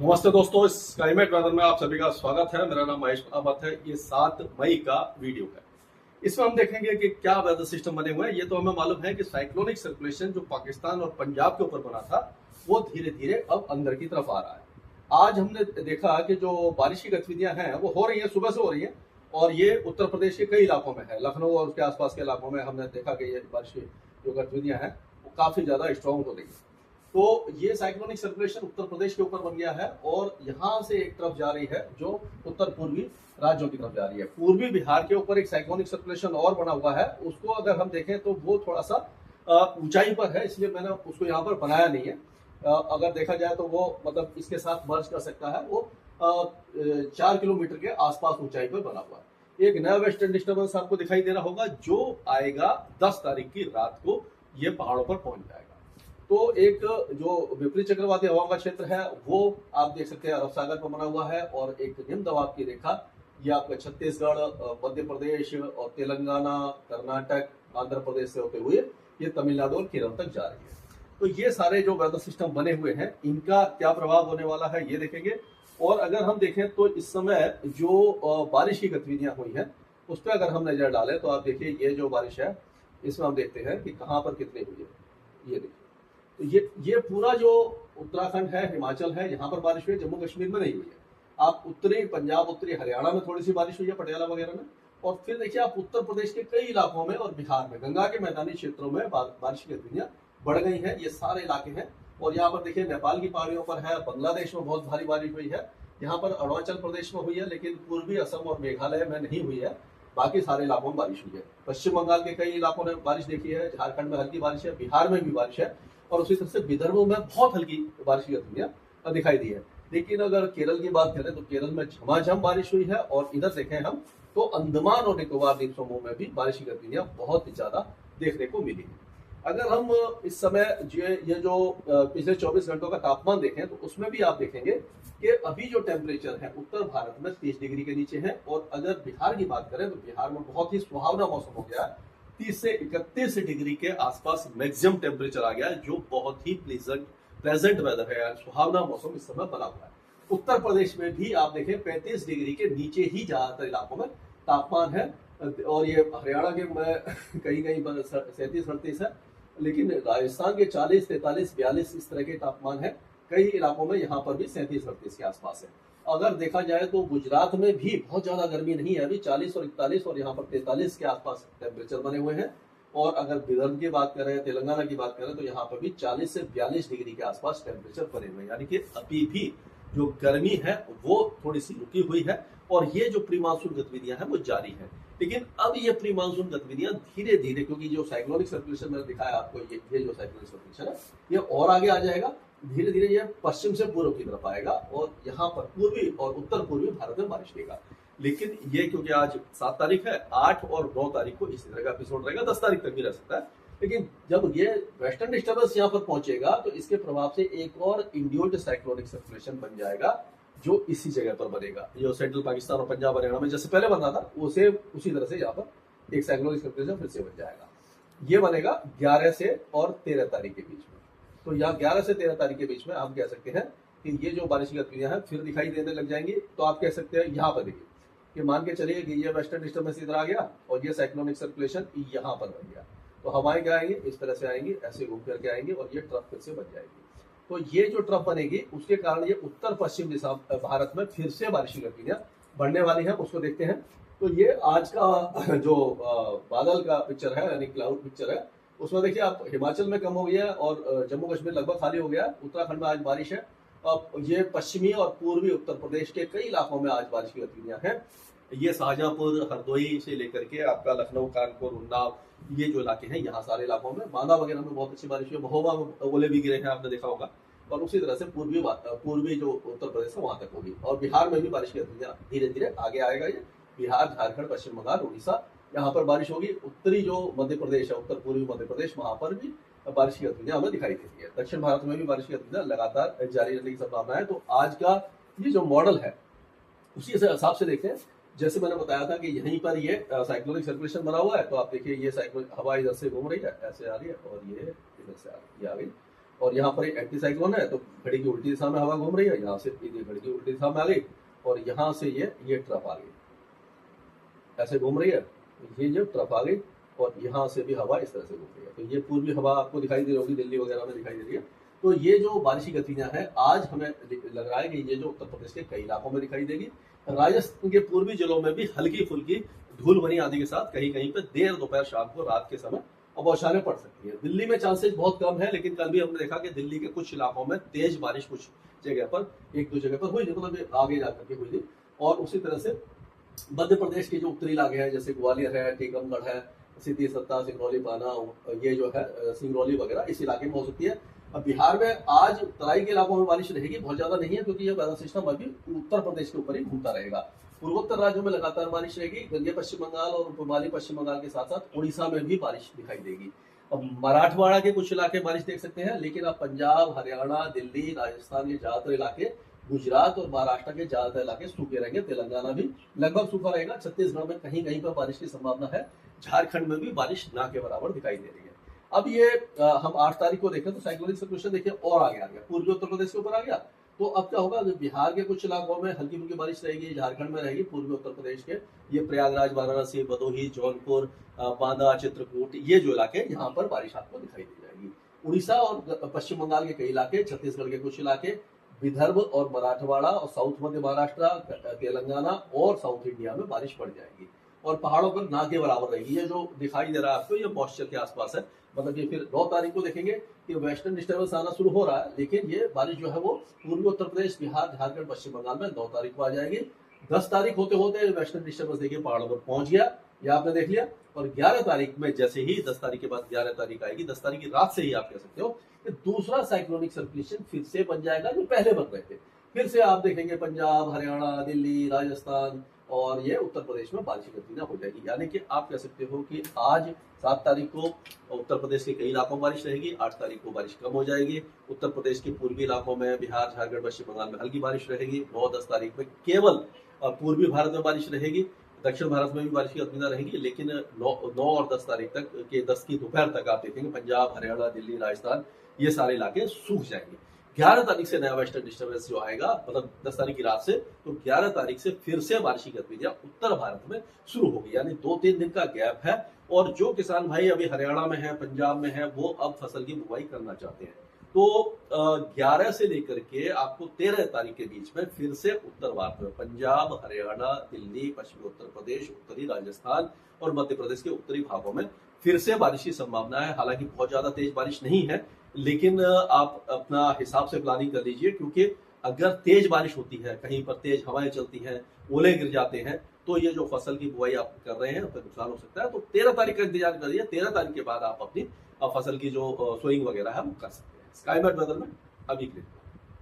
नमस्ते दोस्तों, इस क्लाइमेट वेदर में आप सभी का स्वागत है। मेरा नाम महेश अहमद है। ये 7 मई का वीडियो है। इसमें हम देखेंगे कि क्या वेदर सिस्टम बने हुए हैं। ये तो हमें मालूम है कि साइक्लोनिक सर्कुलेशन जो पाकिस्तान और पंजाब के ऊपर बना था वो धीरे धीरे अब अंदर की तरफ आ रहा है। आज हमने देखा कि जो बारिश की गतिविधियां हैं वो हो रही है, सुबह से हो रही है और ये उत्तर प्रदेश के कई इलाकों में है। लखनऊ और उसके आसपास के इलाकों में हमने देखा कि ये बारिश की जो गतिविधियां हैं वो काफी ज्यादा स्ट्रांग हो रही है। तो ये साइक्लोनिक सर्कुलेशन उत्तर प्रदेश के ऊपर बन गया है और यहाँ से एक तरफ जा रही है जो उत्तर पूर्वी राज्यों की तरफ जा रही है। पूर्वी बिहार के ऊपर एक साइक्लोनिक सर्कुलेशन और बना हुआ है, उसको अगर हम देखें तो वो थोड़ा सा ऊंचाई पर है, इसलिए मैंने उसको यहाँ पर बनाया नहीं है। अगर देखा जाए तो वो मतलब इसके साथ मर्ज कर सकता है। वो 4 किलोमीटर के आसपास ऊंचाई पर बना हुआ है। एक नया वेस्टर्न डिस्टर्बेंस आपको दिखाई दे रहा होगा जो आएगा 10 तारीख की रात को, ये पहाड़ों पर पहुंच जाएगा। तो एक जो विपरीत चक्रवाती हवाओं का क्षेत्र है वो आप देख सकते हैं अरब सागर पर बना हुआ है और एक निम्न दबाव की रेखा ये आपका छत्तीसगढ़, मध्य प्रदेश और तेलंगाना, कर्नाटक, आंध्र प्रदेश से होते हुए ये तमिलनाडु और केरल तक जा रही है। तो ये सारे जो वेदर सिस्टम बने हुए हैं इनका क्या प्रभाव होने वाला है ये देखेंगे। और अगर हम देखें तो इस समय जो बारिश की गतिविधियां हुई हैं उस पर अगर हम नजर डालें तो आप देखिए ये जो बारिश है इसमें हम देखते हैं कि कहाँ पर कितनी हुई है। ये देखिए, तो ये पूरा जो उत्तराखंड है, हिमाचल है, यहाँ पर बारिश हुई है। जम्मू कश्मीर में नहीं हुई है। आप उत्तरी पंजाब, उत्तरी हरियाणा में थोड़ी सी बारिश हुई है, पटियाला वगैरह में। और फिर देखिए आप उत्तर प्रदेश के कई इलाकों में और बिहार में गंगा के मैदानी क्षेत्रों में बारिश की गतिविधियां बढ़ गई है। ये सारे इलाके हैं। और यहाँ पर देखिए नेपाल की पहाड़ियों पर है, बांग्लादेश में बहुत भारी बारिश हुई है, यहाँ पर अरुणाचल प्रदेश में हुई है, लेकिन पूर्वी असम और मेघालय में नहीं हुई है। बाकी सारे इलाकों में बारिश हुई है। पश्चिम बंगाल के कई इलाकों ने बारिश देखी है, झारखंड में हल्की बारिश है, बिहार में भी बारिश है और उसी तरह से विदर्भ में बहुत हल्की बारिश की गतिविधियां दिखाई दी है। लेकिन अगर केरल की बात करें तो केरल में झमाझम बारिश हुई है और इधर देखें हम तो अंडमान और निकोबार द्वीप समूह में भी बारिश की गतिविधियां बहुत ही ज्यादा देखने को मिली है। अगर हम इस समय ये जो पिछले 24 घंटों का तापमान देखें तो उसमें भी आप देखेंगे कि अभी जो टेम्परेचर है उत्तर भारत में 30 डिग्री के नीचे है। और अगर बिहार की बात करें तो बिहार में बहुत ही सुहावना मौसम हो गया है। 30 से 31 डिग्री के आसपास मैक्सिमम टेम्परेचर आ गया है, जो बहुत ही प्लेजेंट वेदर है, सुहावना मौसम इस समय बना हुआ है। उत्तर प्रदेश में भी आप देखें 35 डिग्री के नीचे ही ज्यादातर इलाकों में तापमान है। और ये हरियाणा के कहीं कहीं 37-38 है, लेकिन राजस्थान के 40, 43, 42 इस तरह के तापमान है। कई इलाकों में यहाँ पर भी 37-38 के आसपास है। अगर देखा जाए तो गुजरात में भी बहुत ज्यादा गर्मी नहीं है, अभी 40 और 41 और यहाँ पर 43 के आसपास टेम्परेचर बने हुए हैं। और अगर विदर्भ की बात करें, तेलंगाना की बात करें तो यहाँ पर भी 40 से 42 डिग्री के आसपास टेम्परेचर बने हुए हैं। यानी कि अभी भी जो गर्मी है वो थोड़ी सी रुकी हुई है और ये जो प्री मानसून गतिविधियां हैं वो जारी है। लेकिन अब ये प्री मानसून गतिविधियां धीरे धीरे, क्योंकि जो साइक्लोनिक सर्कुलेशन मैंने दिखाया आपको, ये जो साइक्लोनिक सर्कुलेशन है ये और आगे आ जाएगा। धीरे धीरे ये पश्चिम से पूर्व की तरफ आएगा और यहाँ पर पूर्वी और उत्तर पूर्वी भारत में बारिश देगा। लेकिन ये क्योंकि आज 7 तारीख है, 8 और 9 तारीख को इसी तरह का एपिसोड रहेगा, 10 तारीख तक भी रह सकता है। लेकिन जब ये वेस्टर्न डिस्टर्बेंस यहाँ पर पहुंचेगा तो इसके प्रभाव से एक और इंड्यूस्ड साइक्लोनिक सर्कुलेशन बन जाएगा जो इसी जगह पर बनेगा। जो सेंट्रल पाकिस्तान और पंजाब हरियाणा में जैसे पहले बन रहा था उसे उसी तरह से यहाँ पर एक साइक्लोनिक सर्कुलेशन फिर से बन जाएगा। ये बनेगा 11 से और 13 तारीख के बीच में। तो यहाँ 11 से 13 तारीख के बीच में हम कह सकते हैं कि ये जो बारिश की गतिविधियां हैं फिर दिखाई देने लग जाएंगी। तो आप कह सकते हैं यहाँ पर देखिए कि मान के चलिए कि ये वेस्टर्न डिस्टर्बेंस इधर आ गया और ये साइक्लोनिक सर्कुलेशन यहाँ पर बन गया। तो हवाएं क्या आएंगी, इस तरह से आएंगी, ऐसे घूम करके आएंगी और ये ट्रफ फिर से बन जाएगी। तो ये जो ट्रफ बनेगी उसके कारण ये उत्तर पश्चिम दिशा भारत में फिर से बारिश की गतिविधियां बढ़ने वाली है। उसको देखते हैं। तो ये आज का जो बादल का पिक्चर है यानी क्लाउड पिक्चर है, उसमें देखिए आप हिमाचल में कम हो गया है और जम्मू कश्मीर लगभग खाली हो गया है। उत्तराखंड में आज बारिश है। अब ये पश्चिमी और पूर्वी उत्तर प्रदेश के कई इलाकों में आज बारिश की गतिविधियां हैं। ये शाहजहांपुर, हरदोई से लेकर के आपका लखनऊ, कानपुर, उन्नाव, ये जो इलाके हैं यहाँ सारे इलाकों में, बांदा वगैरह में बहुत अच्छी बारिश हुई, महोबा में ओले भी गिरे हैं, आपने देखा होगा। और उसी तरह से पूर्वी जो उत्तर प्रदेश है वहां तक होगी। और बिहार में भी बारिश की गतिविधियां धीरे धीरे आगे आएगा। ये बिहार, झारखंड, पश्चिम बंगाल, उड़ीसा, यहाँ पर बारिश होगी। उत्तरी जो मध्य प्रदेश है, उत्तर पूर्वी मध्य प्रदेश, वहां पर भी बारिश की गतिविधियां हमें दिखाई देती है। दक्षिण भारत में भी बारिश की गतिविधियां लगातार जारी रहने की संभावना है। तो आज का ये जो मॉडल है उसी हिसाब से देखते हैं। जैसे मैंने बताया था कि यहीं पर ये साइक्लोनिक सर्कुलेशन बना हुआ है। तो आप देखिए ये साइक्लोनिक हवा इधर से घूम रही है, ऐसे आ रही है और ये इधर से आ गई। और यहाँ पर एक एंटी साइक्लोन है, तो घड़ी की उल्टी दिशा में हवा घूम रही है, यहाँ से ये घड़ी की उल्टी दिशा में आ गई और यहाँ से ये ट्रफ आ गई, ऐसे घूम रही है, ये जो ट्रफ आ गई और यहाँ से भी हवा इस तरह से घूम रही है। तो ये पूर्वी हवा आपको दिखाई दे रही होगी, दिल्ली वगैरह में दिखाई दे रही है। तो ये जो बारिशी गतिविधियां हैं आज हमें लग रहा है कि ये जो उत्तर प्रदेश के कई इलाकों में दिखाई देगी। राजस्थान के पूर्वी जिलों में भी हल्की फुल्की धूल भरी आंधी के साथ कहीं कहीं पे देर दोपहर शाम को रात के समय बौछारें पड़ सकती है। दिल्ली में चांसेस बहुत कम है, लेकिन कल भी हमने देखा कि दिल्ली के कुछ इलाकों में तेज बारिश कुछ जगह पर, एक दो जगह पर हुई, मतलब आगे जाकर के हुई थी। और उसी तरह से मध्य प्रदेश के जो उत्तरी इलाके हैं जैसे ग्वालियर है, टीकमगढ़ है, सीधी सत्ता, सिंगरौली, बाना, ये जो है सिंगरौली वगैरह, इस इलाके में हो सकती है। अब बिहार में आज तराई के इलाकों में बारिश रहेगी, बहुत ज्यादा नहीं है क्योंकि यह वेदर सिस्टम अभी उत्तर प्रदेश के ऊपर ही घूमता रहेगा। पूर्वोत्तर राज्यों में लगातार बारिश रहेगी। गंगे पश्चिम बंगाल और पूर्वाली पश्चिम बंगाल के साथ साथ उड़ीसा में भी बारिश दिखाई देगी। अब मराठवाड़ा के कुछ इलाके बारिश देख सकते हैं, लेकिन अब पंजाब, हरियाणा, दिल्ली, राजस्थान के ज्यादातर इलाके, गुजरात और महाराष्ट्र के ज्यादातर इलाके सूखे रहेंगे। तेलंगाना भी लगभग सूखा रहेगा। छत्तीसगढ़ में कहीं कहीं पर बारिश की संभावना है। झारखंड में भी बारिश ना के बराबर दिखाई दे रही है। अब ये हम 8 तारीख को देखें तो साइक्लोनिक सर्कुलेशन देखिए और आगे आ गया, पूर्वी उत्तर प्रदेश के ऊपर आ गया। तो अब क्या होगा, बिहार के कुछ इलाकों में हल्की फुल्की बारिश रहेगी, झारखंड में रहेगी, पूर्वी उत्तर प्रदेश के ये प्रयागराज, वाराणसी, भदोही, जौनपुर, बांदा, चित्रकूट, ये जो इलाके यहाँ पर बारिश आपको दिखाई दे जाएगी। उड़ीसा और पश्चिम बंगाल के कई इलाके, छत्तीसगढ़ के कुछ इलाके, विदर्भ और मराठवाड़ा और साउथ मध्य महाराष्ट्र, तेलंगाना और साउथ इंडिया में बारिश बढ़ जाएगी और पहाड़ों पर ना के बराबर रहेगी। ये जो दिखाई दे रहा है आपको, ये मॉइस्चर के आसपास है। मतलब ये फिर 9 तारीख को देखेंगे कि वेस्टर्न डिस्टर्बेंस आना शुरू हो रहा है, लेकिन ये बारिश जो है वो पूर्वी उत्तर प्रदेश, बिहार, झारखंड, पश्चिम बंगाल में 9 तारीख को आ जाएगी। 10 तारीख होते होते वेस्टर्न डिस्टर्बेंस देखिए पहाड़ों पर पहुंच गया, ये आपने देख लिया। और 11 तारीख में जैसे ही 10 तारीख के बाद 11 तारीख आएगी, 10 तारीख की रात से ही आप कह सकते हो कि दूसरा साइक्लोनिक सर्कुलेशन फिर से बन जाएगा जो पहले बन रहे थे। फिर से आप देखेंगे पंजाब, हरियाणा, दिल्ली, राजस्थान और ये उत्तर प्रदेश में बारिश की गतिविधियां हो जाएगी। यानी कि आप कह सकते हो कि आज 7 तारीख को उत्तर प्रदेश के कई इलाकों में बारिश रहेगी, 8 तारीख को बारिश कम हो जाएगी। उत्तर प्रदेश के पूर्वी इलाकों में, बिहार, झारखंड, पश्चिम बंगाल में हल्की बारिश रहेगी। 9-10 तारीख में केवल पूर्वी भारत में बारिश रहेगी, दक्षिण भारत में भी बारिश की गतिविधियां रहेगी। लेकिन 9 और 10 तारीख तक के 10 की दोपहर तक आप देखेंगे पंजाब, हरियाणा, दिल्ली, राजस्थान, ये सारे इलाके सूख जाएंगे। 11 तारीख से नया वेस्टर्न डिस्टर्बेंस जो आएगा, मतलब 10 तारीख की रात से, तो 11 तारीख से फिर से बारिशी गतिविधियां उत्तर भारत में शुरू होगी। यानी 2-3 दिन का गैप है। और जो किसान भाई अभी हरियाणा में है, पंजाब में है, वो अब फसल की बुवाई करना चाहते हैं। तो 11 से लेकर के आपको 13 तारीख के बीच में फिर से उत्तर भारत में पंजाब, हरियाणा, दिल्ली, पश्चिमी उत्तर प्रदेश, उत्तरी राजस्थान और मध्य प्रदेश के उत्तरी भागों में फिर से बारिश की संभावना है। हालांकि बहुत ज्यादा तेज बारिश नहीं है, लेकिन आप अपना हिसाब से प्लानिंग कर लीजिए, क्योंकि अगर तेज बारिश होती है, कहीं पर तेज हवाएं चलती हैं, ओले गिर जाते हैं, तो ये जो फसल की बुआई आप कर रहे हैं उसका नुकसान हो सकता है। तो 13 तारीख का इंतजार करिए। 13 तारीख के बाद आप अपनी फसल की जो सोइंग वगैरह है वो कर सकते हैं। स्काई मैट वेदर में अभी के लिए